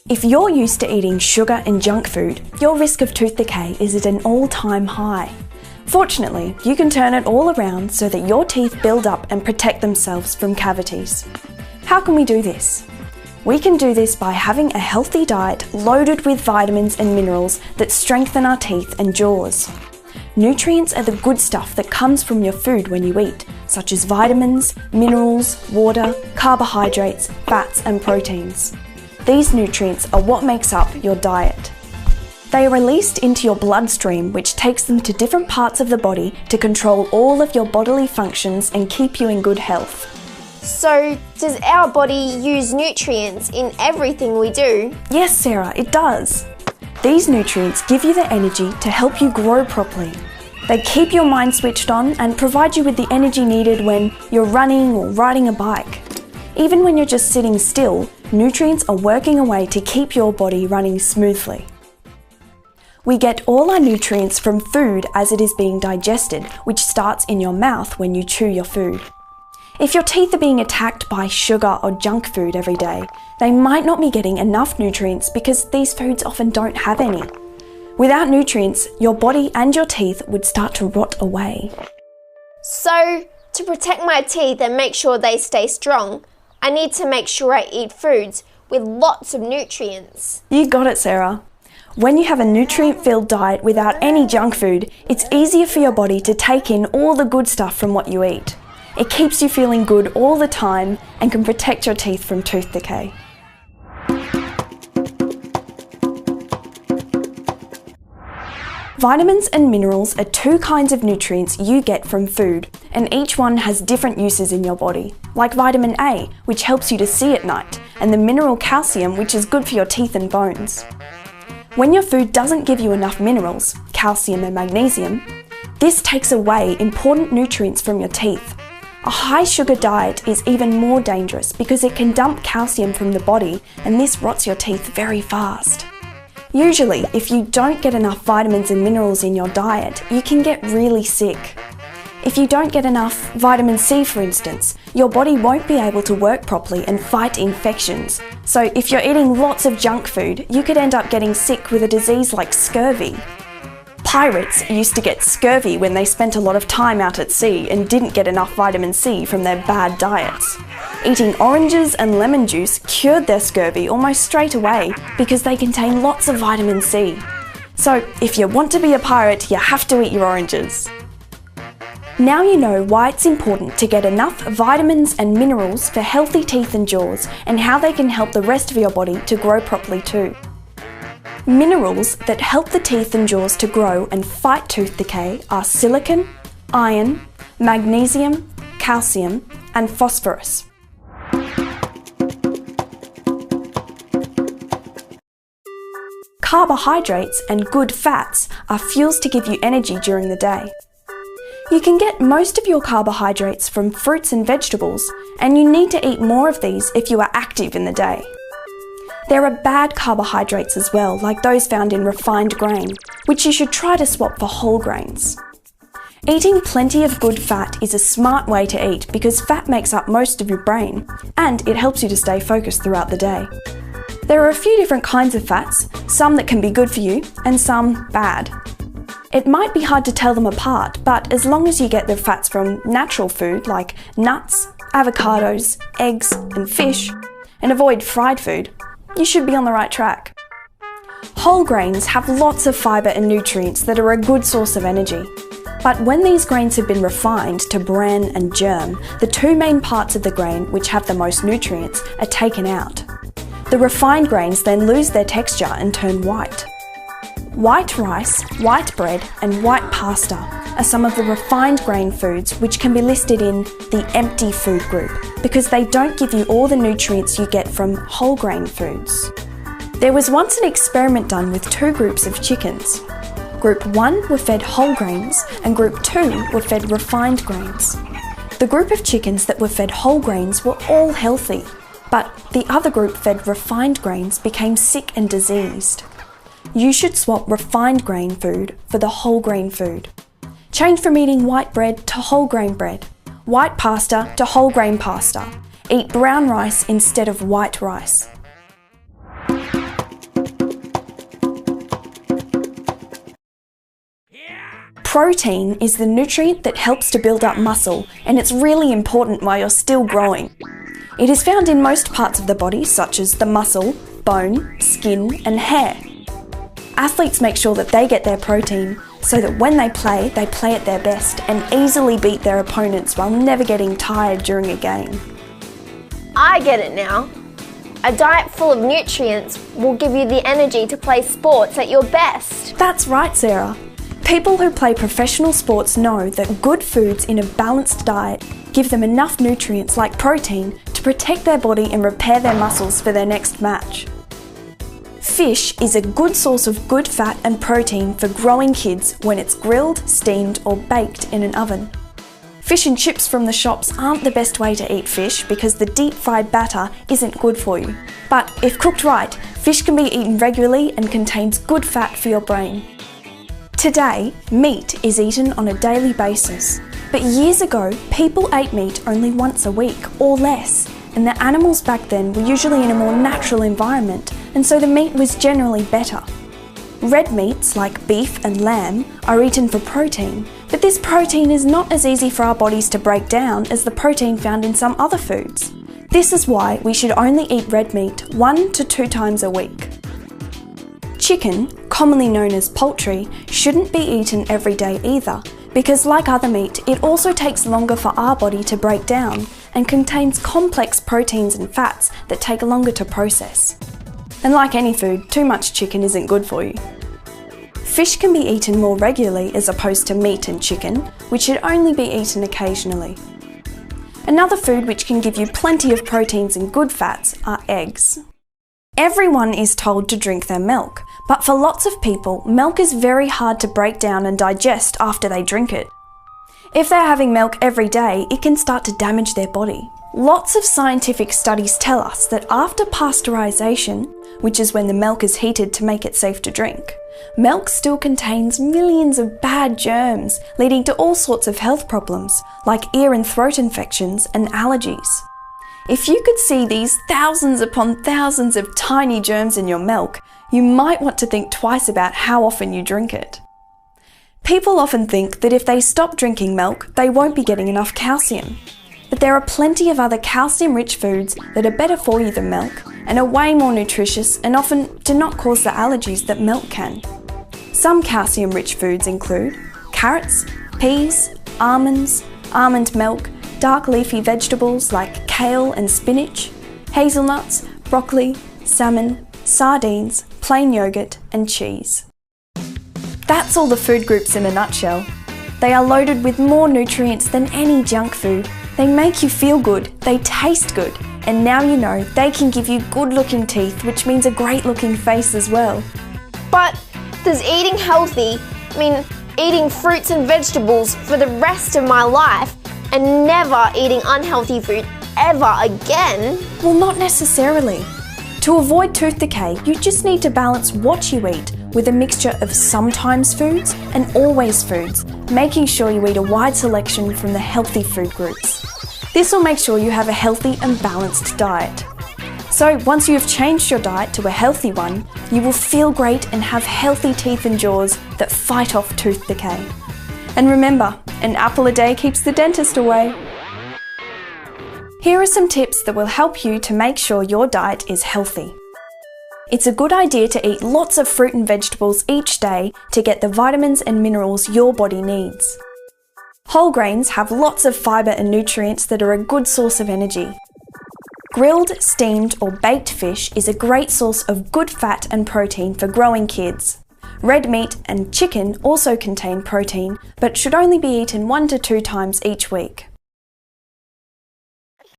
If you're used to eating sugar and junk food, your risk of tooth decay is at an all-time high. Fortunately, you can turn it all around so that your teeth build up and protect themselves from cavities. How can we do this? We can do this by having a healthy diet loaded with vitamins and minerals that strengthen our teeth and jaws. Nutrients are the good stuff that comes from your food when you eat, such as vitamins, minerals, water, carbohydrates, fats and proteins. These nutrients are what makes up your diet. They are released into your bloodstream, which takes them to different parts of the body to control all of your bodily functions and keep you in good health. So, does our body use nutrients in everything we do? Yes, Sarah, it does. These nutrients give you the energy to help you grow properly. They keep your mind switched on and provide you with the energy needed when you're running or riding a bike. Even when you're just sitting still, nutrients are working away to keep your body running smoothly. We get all our nutrients from food as it is being digested, which starts in your mouth when you chew your food. If your teeth are being attacked by sugar or junk food every day, they might not be getting enough nutrients because these foods often don't have any. Without nutrients, your body and your teeth would start to rot away. So, to protect my teeth and make sure they stay strong, I need to make sure I eat foods with lots of nutrients. You got it, Sarah. When you have a nutrient-filled diet without any junk food, it's easier for your body to take in all the good stuff from what you eat. It keeps you feeling good all the time and can protect your teeth from tooth decay. Vitamins and minerals are two kinds of nutrients you get from food, and each one has different uses in your body, like vitamin A, which helps you to see at night, and the mineral calcium, which is good for your teeth and bones. When your food doesn't give you enough minerals, calcium and magnesium, this takes away important nutrients from your teeth. A high sugar diet is even more dangerous because it can dump calcium from the body, and this rots your teeth very fast. Usually, if you don't get enough vitamins and minerals in your diet, you can get really sick. If you don't get enough vitamin C, for instance, your body won't be able to work properly and fight infections. So if you're eating lots of junk food, you could end up getting sick with a disease like scurvy. Pirates used to get scurvy when they spent a lot of time out at sea and didn't get enough vitamin C from their bad diets. Eating oranges and lemon juice cured their scurvy almost straight away because they contain lots of vitamin C. So if you want to be a pirate, you have to eat your oranges. Now you know why it's important to get enough vitamins and minerals for healthy teeth and jaws, and how they can help the rest of your body to grow properly too. Minerals that help the teeth and jaws to grow and fight tooth decay are silicon, iron, magnesium, calcium, and phosphorus. Carbohydrates and good fats are fuels to give you energy during the day. You can get most of your carbohydrates from fruits and vegetables, and you need to eat more of these if you are active in the day. There are bad carbohydrates as well, like those found in refined grain, which you should try to swap for whole grains. Eating plenty of good fat is a smart way to eat because fat makes up most of your brain, and it helps you to stay focused throughout the day. There are a few different kinds of fats, some that can be good for you and some bad. It might be hard to tell them apart, but as long as you get the fats from natural food like nuts, avocados, eggs and fish, and avoid fried food, you should be on the right track. Whole grains have lots of fibre and nutrients that are a good source of energy. But when these grains have been refined to bran and germ, the two main parts of the grain which have the most nutrients are taken out. The refined grains then lose their texture and turn white. White rice, white bread and white pasta are some of the refined grain foods which can be listed in the empty food group because they don't give you all the nutrients you get from whole grain foods. There was once an experiment done with two groups of chickens. Group 1 were fed whole grains and Group 2 were fed refined grains. The group of chickens that were fed whole grains were all healthy, but the other group fed refined grains became sick and diseased. You should swap refined grain food for the whole grain food. Change from eating white bread to whole grain bread, white pasta to whole grain pasta. Eat brown rice instead of white rice. Protein is the nutrient that helps to build up muscle, and it's really important while you're still growing. It is found in most parts of the body, such as the muscle, bone, skin, and hair. Athletes make sure that they get their protein so that when they play at their best and easily beat their opponents while never getting tired during a game. I get it now. A diet full of nutrients will give you the energy to play sports at your best. That's right, Sarah. People who play professional sports know that good foods in a balanced diet give them enough nutrients like protein to protect their body and repair their muscles for their next match. Fish is a good source of good fat and protein for growing kids when it's grilled, steamed, or baked in an oven. Fish and chips from the shops aren't the best way to eat fish because the deep-fried batter isn't good for you. But if cooked right, fish can be eaten regularly and contains good fat for your brain. Today, meat is eaten on a daily basis, but years ago, people ate meat only once a week or less, and the animals back then were usually in a more natural environment, and so the meat was generally better. Red meats like beef and lamb are eaten for protein, but this protein is not as easy for our bodies to break down as the protein found in some other foods. This is why we should only eat red meat 1 to 2 times a week. Chicken, commonly known as poultry, shouldn't be eaten every day either, because like other meat, it also takes longer for our body to break down and contains complex proteins and fats that take longer to process. And like any food, too much chicken isn't good for you. Fish can be eaten more regularly as opposed to meat and chicken, which should only be eaten occasionally. Another food which can give you plenty of proteins and good fats are eggs. Everyone is told to drink their milk, but for lots of people, milk is very hard to break down and digest after they drink it. If they're having milk every day, it can start to damage their body. Lots of scientific studies tell us that after pasteurization, which is when the milk is heated to make it safe to drink, milk still contains millions of bad germs, leading to all sorts of health problems, like ear and throat infections and allergies. If you could see these thousands upon thousands of tiny germs in your milk, you might want to think twice about how often you drink it. People often think that if they stop drinking milk, they won't be getting enough calcium. But there are plenty of other calcium-rich foods that are better for you than milk and are way more nutritious and often do not cause the allergies that milk can. Some calcium-rich foods include carrots, peas, almonds, almond milk, dark leafy vegetables like kale and spinach, hazelnuts, broccoli, salmon, sardines, plain yogurt and cheese. That's all the food groups in a nutshell. They are loaded with more nutrients than any junk food. They make you feel good, they taste good, and now you know they can give you good looking teeth, which means a great looking face as well. But does eating healthy mean eating fruits and vegetables for the rest of my life and never eating unhealthy food ever again? Well, not necessarily. To avoid tooth decay, you just need to balance what you eat with a mixture of sometimes foods and always foods, making sure you eat a wide selection from the healthy food groups. This will make sure you have a healthy and balanced diet. So once you have changed your diet to a healthy one, you will feel great and have healthy teeth and jaws that fight off tooth decay. And remember, an apple a day keeps the dentist away. Here are some tips that will help you to make sure your diet is healthy. It's a good idea to eat lots of fruit and vegetables each day to get the vitamins and minerals your body needs. Whole grains have lots of fibre and nutrients that are a good source of energy. Grilled, steamed or baked fish is a great source of good fat and protein for growing kids. Red meat and chicken also contain protein, but should only be eaten 1 to 2 times each week.